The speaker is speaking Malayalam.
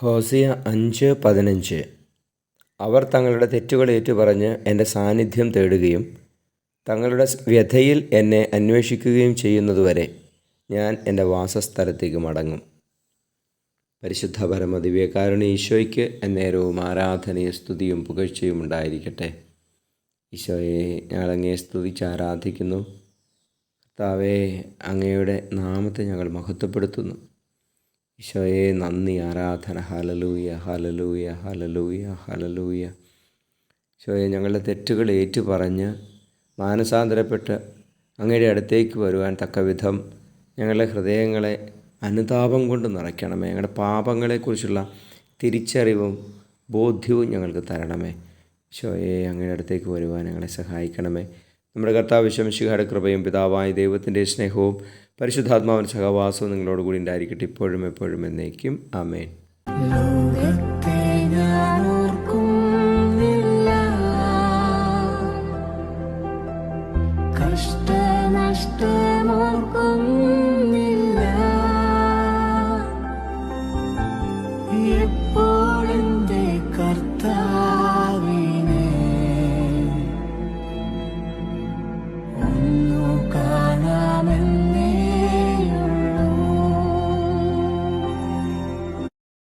ഹോസിയ 5:15. അവർ തങ്ങളുടെ തെറ്റുകൾ ഏറ്റുപറഞ്ഞ് എൻ്റെ സാന്നിധ്യം തേടുകയും തങ്ങളുടെ വ്യഥയിൽ എന്നെ അന്വേഷിക്കുകയും ചെയ്യുന്നതുവരെ ഞാൻ എൻ്റെ വാസസ്ഥലത്തേക്ക് മടങ്ങും. പരിശുദ്ധ പരമദിവ്യകാരുണ്യ ഈശോയ്ക്ക് എന്നേരവും ആരാധനയും സ്തുതിയും പുകഴ്ചയും ഉണ്ടായിരിക്കട്ടെ. ഈശോയെ, ഞങ്ങൾ അങ്ങയെ സ്തുതിച്ച് ആരാധിക്കുന്നു. കർത്താവേ, അങ്ങയുടെ നാമത്തെ ഞങ്ങൾ മഹത്വപ്പെടുത്തുന്നു. ഈശോയെ, നന്ദി, ആരാധന. Hallelujah, hallelujah, hallelujah, hallelujah. ഈശോയെ, ഞങ്ങളുടെ തെറ്റുകൾ ഏറ്റുപറഞ്ഞ് മാനസാന്തരപ്പെട്ട് അങ്ങയുടെ അടുത്തേക്ക് വരുവാൻ തക്കവിധം ഞങ്ങളുടെ ഹൃദയങ്ങളെ അനുതാപം കൊണ്ട് നിറയ്ക്കണമേ. ഞങ്ങളുടെ പാപങ്ങളെക്കുറിച്ചുള്ള തിരിച്ചറിവും ബോധ്യവും ഞങ്ങൾക്ക് തരണമേ. ഈശോയെ, അങ്ങയുടെ അടുത്തേക്ക് വരുവാൻ ഞങ്ങളെ സഹായിക്കണമേ. നമ്മുടെ കർത്താവ് ഈശോമിശിഹായുടെ കൃപയും പിതാവായ ദൈവത്തിൻ്റെ സ്നേഹവും പരിശുദ്ധാത്മാവിൻ്റെ സഹവാസവും നിങ്ങളോടുകൂടി ഉണ്ടായിരിക്കട്ടെ, ഇപ്പോഴും എപ്പോഴും എന്നേക്കും. ആമേൻ. ലോകത്തെ ഞാൻ ഓർക്കുന്നില്ല, കഷ്ടനഷ്ടമോർക്കുന്നില്ല.